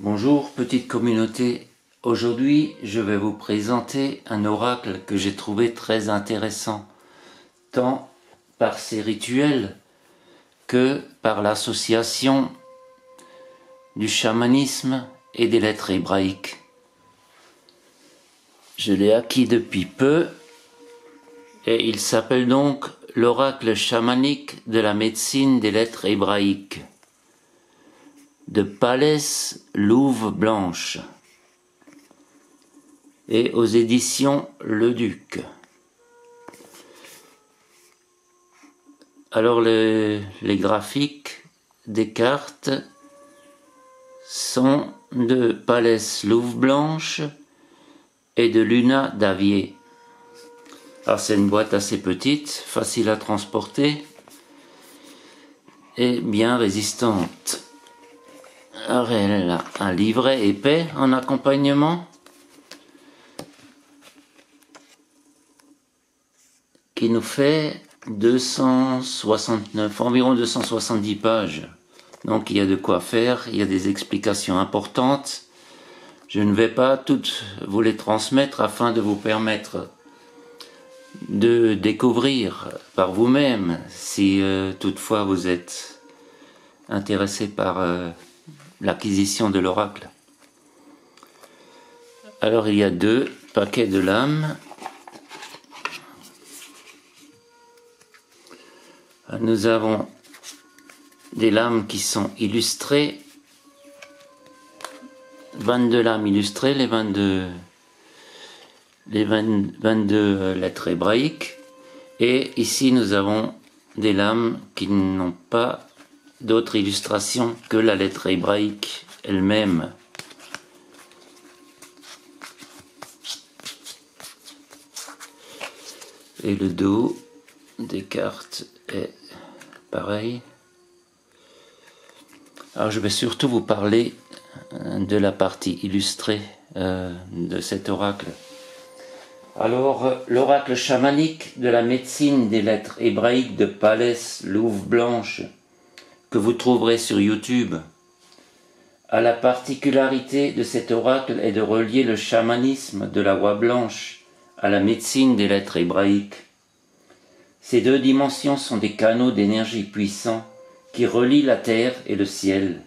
Bonjour petite communauté, aujourd'hui je vais vous présenter un oracle que j'ai trouvé très intéressant, tant par ses rituels que par l'association du chamanisme et des lettres hébraïques. Je l'ai acquis depuis peu et il s'appelle donc l'oracle chamanique de la médecine des lettres hébraïques de Palès Louve Blanche et aux éditions Le Duc. Alors les graphiques des cartes sont de Palès Louve Blanche et de Luna Davier. Alors c'est une boîte assez petite, facile à transporter et bien résistante. Alors elle a un livret épais en accompagnement qui nous fait 269, environ 270 pages. Donc il y a de quoi faire, il y a des explications importantes. Je ne vais pas toutes vous les transmettre afin de vous permettre de découvrir par vous-même si toutefois vous êtes intéressé par l'acquisition de l'oracle. Alors il y a 2 paquets de lames. Nous avons des lames qui sont illustrées, 22 lames illustrées, les 22 lettres hébraïques, et ici nous avons des lames qui n'ont pas d'autres illustrations que la lettre hébraïque elle-même. Et le dos des cartes est pareil. Alors je vais surtout vous parler de la partie illustrée de cet oracle. Alors l'oracle chamanique de la médecine des lettres hébraïques de Palès Louve Blanche, que vous trouverez sur YouTube, a la particularité de cet oracle est de relier le chamanisme de la oie blanche à la médecine des lettres hébraïques. Ces 2 dimensions sont des canaux d'énergie puissants qui relient la terre et le ciel.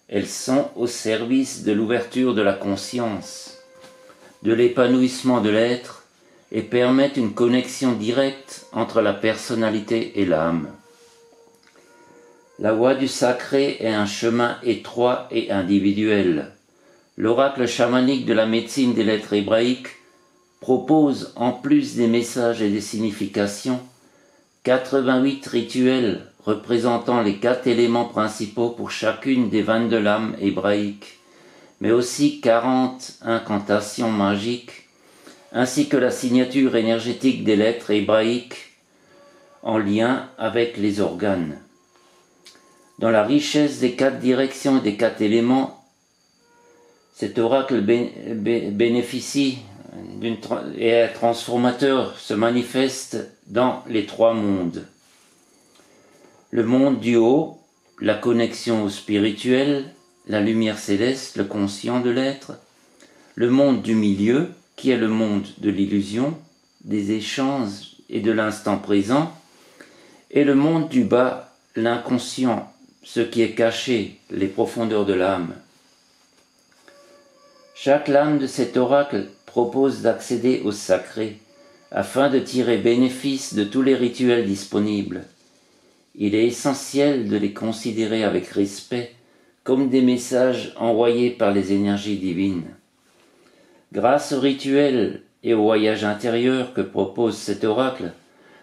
Elles sont au service de l'ouverture de la conscience, de l'épanouissement de l'être et permettent une connexion directe entre la personnalité et l'âme. La voie du sacré est un chemin étroit et individuel. L'oracle chamanique de la médecine des lettres hébraïques propose, en plus des messages et des significations, 88 rituels représentant les 4 éléments principaux pour chacune des 22 lames hébraïques, mais aussi 40 incantations magiques, ainsi que la signature énergétique des lettres hébraïques en lien avec les organes. Dans la richesse des 4 directions et des 4 éléments, cet oracle bénéficie et est transformateur, se manifeste dans les 3 mondes. Le monde du haut, la connexion au spirituel, la lumière céleste, le conscient de l'être. Le monde du milieu, qui est le monde de l'illusion, des échanges et de l'instant présent. Et le monde du bas, l'inconscient, ce qui est caché, les profondeurs de l'âme. Chaque lame de cet oracle propose d'accéder au sacré, afin de tirer bénéfice de tous les rituels disponibles. Il est essentiel de les considérer avec respect comme des messages envoyés par les énergies divines. Grâce aux rituels et au voyage intérieur que propose cet oracle,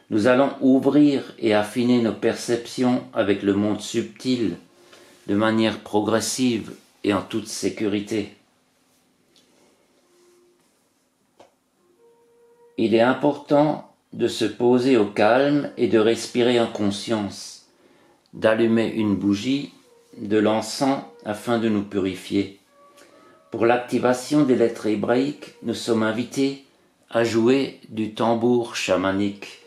nous allons ouvrir et affiner nos perceptions avec le monde subtil, de manière progressive et en toute sécurité. Il est important de se poser au calme et de respirer en conscience, d'allumer une bougie, de l'encens afin de nous purifier. Pour l'activation des lettres hébraïques, nous sommes invités à jouer du tambour chamanique.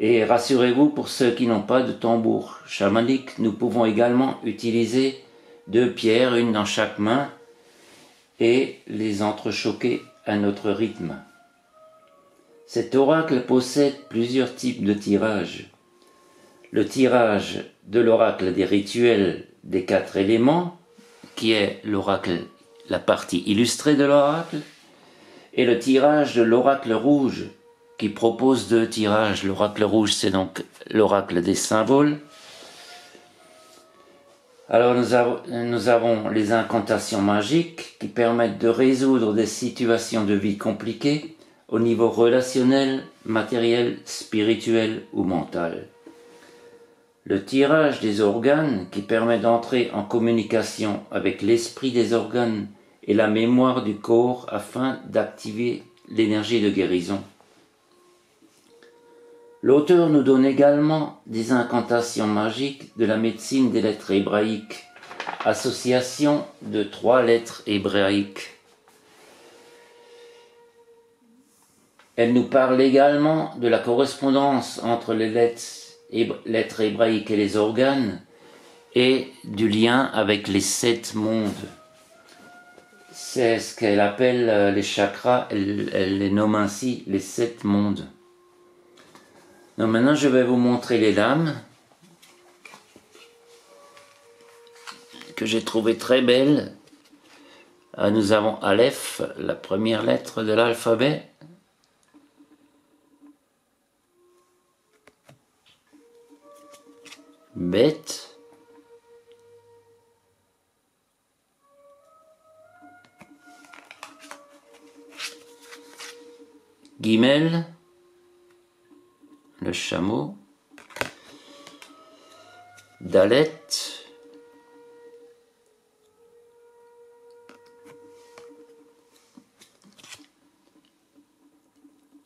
Et rassurez-vous, pour ceux qui n'ont pas de tambour chamanique, nous pouvons également utiliser 2 pierres, une dans chaque main, et les entrechoquer à notre rythme. Cet oracle possède plusieurs types de tirages. Le tirage de l'oracle des rituels des 4 éléments, qui est l'oracle, la partie illustrée de l'oracle, et le tirage de l'oracle rouge, qui propose 2 tirages. L'oracle rouge, c'est donc l'oracle des symboles. Alors nous avons les incantations magiques qui permettent de résoudre des situations de vie compliquées au niveau relationnel, matériel, spirituel ou mental. Le tirage des organes qui permet d'entrer en communication avec l'esprit des organes et la mémoire du corps afin d'activer l'énergie de guérison. L'auteur nous donne également des incantations magiques de la médecine des lettres hébraïques, association de 3 lettres hébraïques. Elle nous parle également de la correspondance entre les lettres hébraïques et les organes et du lien avec les 7 mondes. C'est ce qu'elle appelle les chakras, elle les nomme ainsi les 7 mondes. Donc maintenant je vais vous montrer les lames que j'ai trouvées très belles. Nous avons Aleph, la première lettre de l'alphabet. Bet. Gimel, le chameau. Dalet.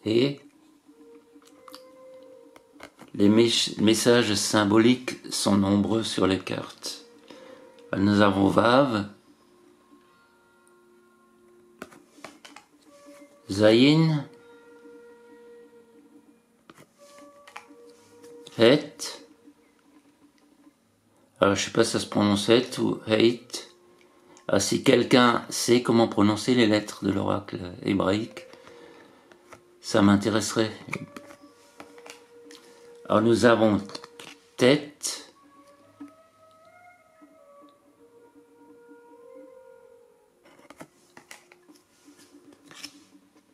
Et les messages symboliques sont nombreux sur les cartes. Nous avons Vav, Zayin, Het. Alors je sais pas si ça se prononce Het ou Heit. Si quelqu'un sait comment prononcer les lettres de l'oracle hébraïque, ça m'intéresserait. Alors nous avons tête,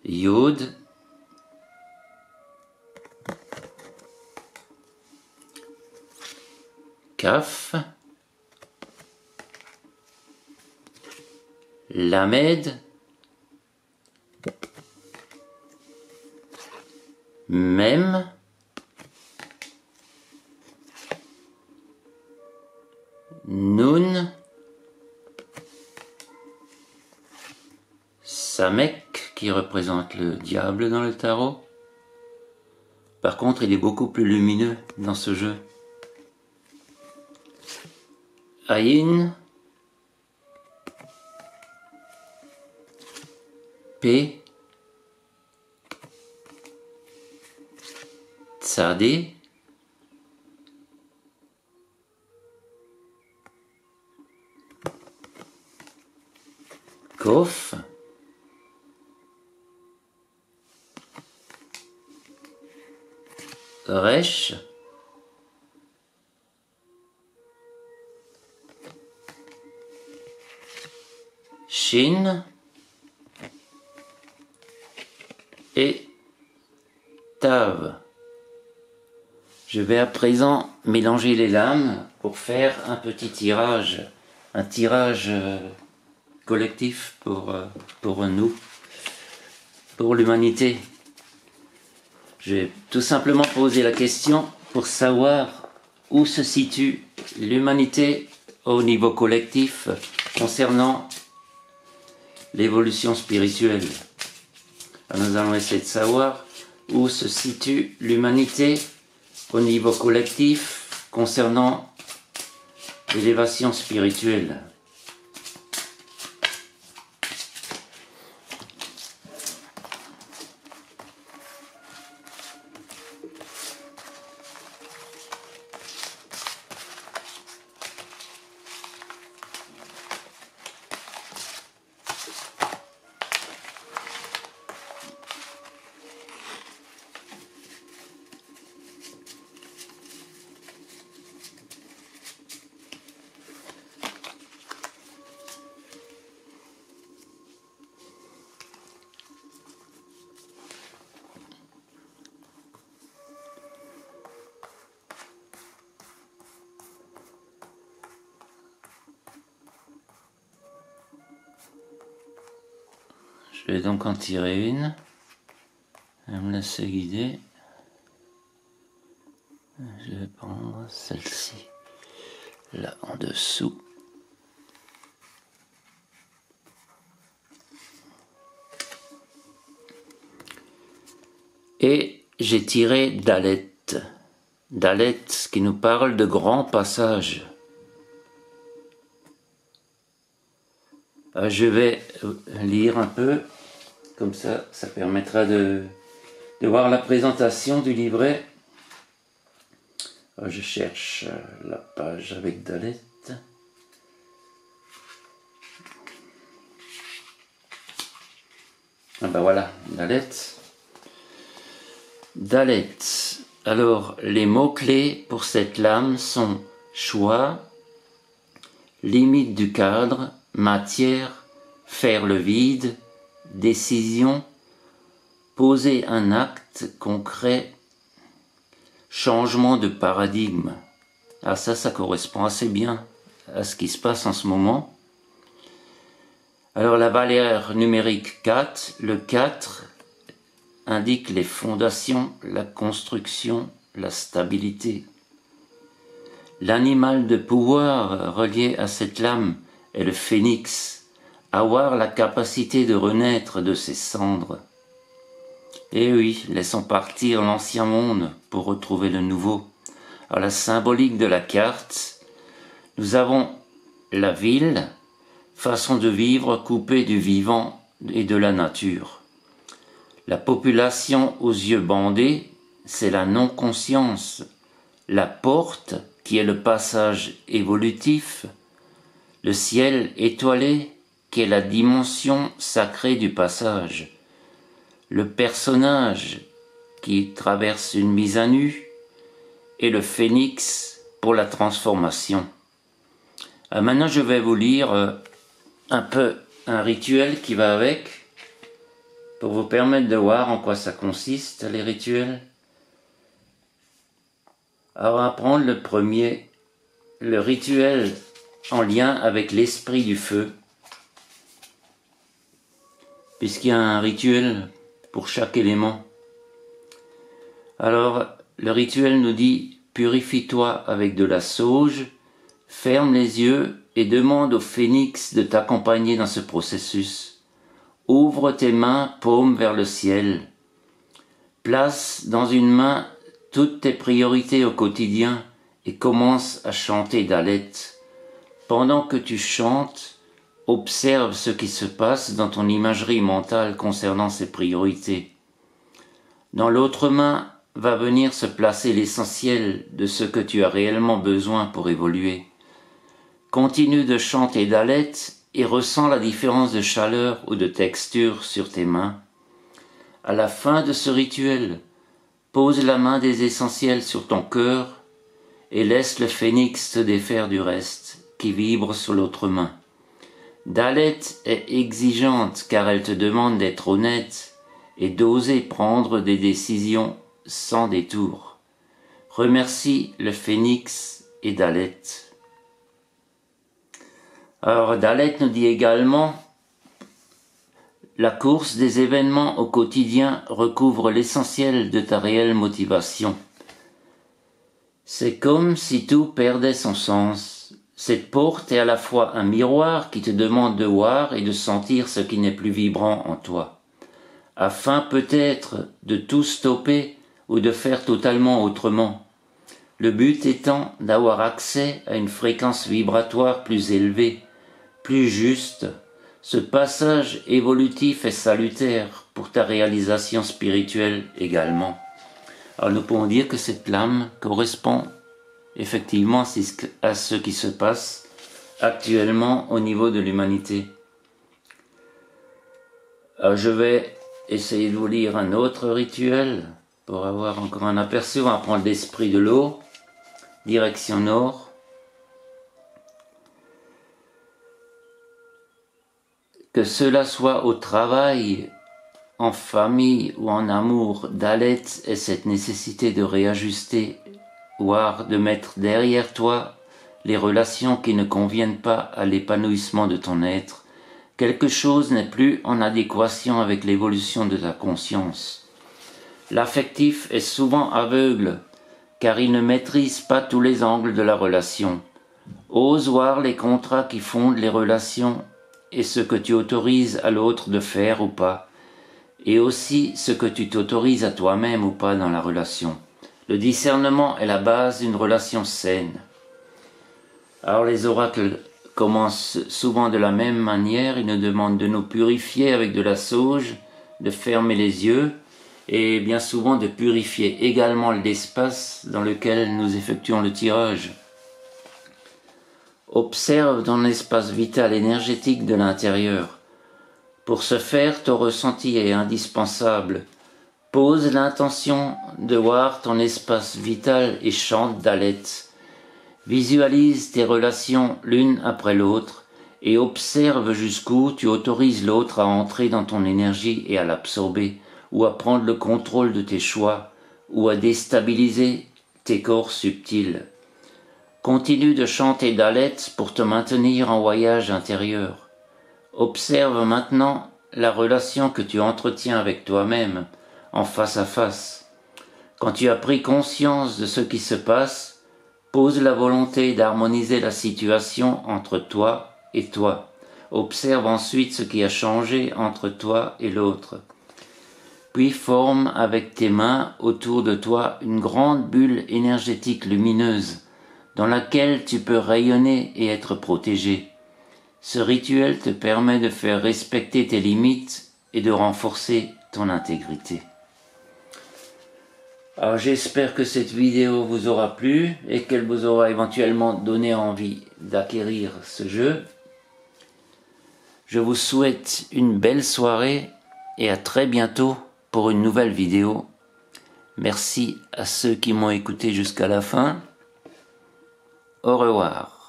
Yod, Kaf, Lamed, Mem, Nun, Samek, qui représente le diable dans le tarot. Par contre, il est beaucoup plus lumineux dans ce jeu. Aïn, P, Tzadé, Kof, Resh, Shin et Tav. Je vais à présent mélanger les lames pour faire un petit tirage, un tirage collectif pour nous, pour l'humanité. Je vais tout simplement poser la question pour savoir où se situe l'humanité au niveau collectif concernant l'évolution spirituelle. Alors nous allons essayer de savoir où se situe l'humanité au niveau collectif concernant l'élévation spirituelle. Je vais donc en tirer une. Je vais me laisser guider. Je vais prendre celle-ci, là en dessous. Et j'ai tiré Dalet. Dalet qui nous parle de grands passages. Je vais lire un peu, comme ça permettra de voir la présentation du livret. Je cherche la page avec Dalet. Ah ben voilà, Dalet. Dalet. Alors, les mots-clés pour cette lame sont choix, limite du cadre, matière, faire le vide, décision, poser un acte concret, changement de paradigme. Ah ça correspond assez bien à ce qui se passe en ce moment. Alors la valeur numérique 4, le 4 indique les fondations, la construction, la stabilité. L'animal de pouvoir relié à cette lame est le phénix, avoir la capacité de renaître de ses cendres. Et oui, laissons partir l'ancien monde pour retrouver le nouveau. Alors la symbolique de la carte, nous avons la ville, façon de vivre coupée du vivant et de la nature. La population aux yeux bandés, c'est la non-conscience. La porte, qui est le passage évolutif. Le ciel étoilé, qui est la dimension sacrée du passage. Le personnage, qui traverse une mise à nu. Et le phénix, pour la transformation. Maintenant, je vais vous lire un peu un rituel qui va avec, pour vous permettre de voir en quoi ça consiste, les rituels. Alors, on va prendre le premier, le rituel en lien avec l'esprit du feu, puisqu'il y a un rituel pour chaque élément. Alors, le rituel nous dit « Purifie-toi avec de la sauge, ferme les yeux et demande au phénix de t'accompagner dans ce processus. Ouvre tes mains, paumes vers le ciel. Place dans une main toutes tes priorités au quotidien et commence à chanter Dalet. Pendant que tu chantes, observe ce qui se passe dans ton imagerie mentale concernant ces priorités. Dans l'autre main va venir se placer l'essentiel de ce que tu as réellement besoin pour évoluer. Continue de chanter Dalet et ressens la différence de chaleur ou de texture sur tes mains. À la fin de ce rituel, pose la main des essentiels sur ton cœur et laisse le phénix se défaire du reste qui vibre sur l'autre main. Dalet est exigeante car elle te demande d'être honnête et d'oser prendre des décisions sans détour. Remercie le phénix et Dalet. Alors Dalet nous dit également la course des événements au quotidien recouvre l'essentiel de ta réelle motivation. C'est comme si tout perdait son sens. Cette porte est à la fois un miroir qui te demande de voir et de sentir ce qui n'est plus vibrant en toi, afin peut-être de tout stopper ou de faire totalement autrement. Le but étant d'avoir accès à une fréquence vibratoire plus élevée, plus juste. Ce passage évolutif est salutaire pour ta réalisation spirituelle également. Alors nous pouvons dire que cette lame correspond effectivement à ce qui se passe actuellement au niveau de l'humanité. Alors je vais essayer de vous lire un autre rituel pour avoir encore un aperçu. On va prendre l'esprit de l'eau, direction nord. Que cela soit au travail, en famille ou en amour, Dalet est cette nécessité de réajuster, voire de mettre derrière toi les relations qui ne conviennent pas à l'épanouissement de ton être, quelque chose n'est plus en adéquation avec l'évolution de ta conscience. L'affectif est souvent aveugle, car il ne maîtrise pas tous les angles de la relation. Ose voir les contrats qui fondent les relations et ce que tu autorises à l'autre de faire ou pas, et aussi ce que tu t'autorises à toi-même ou pas dans la relation. Le discernement est la base d'une relation saine. Alors les oracles commencent souvent de la même manière, ils nous demandent de nous purifier avec de la sauge, de fermer les yeux, et bien souvent de purifier également l'espace dans lequel nous effectuons le tirage. Observe ton espace vital énergétique de l'intérieur. Pour ce faire, ton ressenti est indispensable. Pose l'intention de voir ton espace vital et chante Dalet. Visualise tes relations l'une après l'autre et observe jusqu'où tu autorises l'autre à entrer dans ton énergie et à l'absorber, ou à prendre le contrôle de tes choix, ou à déstabiliser tes corps subtils. Continue de chanter Dalet pour te maintenir en voyage intérieur. Observe maintenant la relation que tu entretiens avec toi-même, en face à face. Quand tu as pris conscience de ce qui se passe, pose la volonté d'harmoniser la situation entre toi et toi. Observe ensuite ce qui a changé entre toi et l'autre. Puis forme avec tes mains autour de toi une grande bulle énergétique lumineuse, dans laquelle tu peux rayonner et être protégé. Ce rituel te permet de faire respecter tes limites et de renforcer ton intégrité. Alors j'espère que cette vidéo vous aura plu et qu'elle vous aura éventuellement donné envie d'acquérir ce jeu. Je vous souhaite une belle soirée et à très bientôt pour une nouvelle vidéo. Merci à ceux qui m'ont écouté jusqu'à la fin. Au revoir.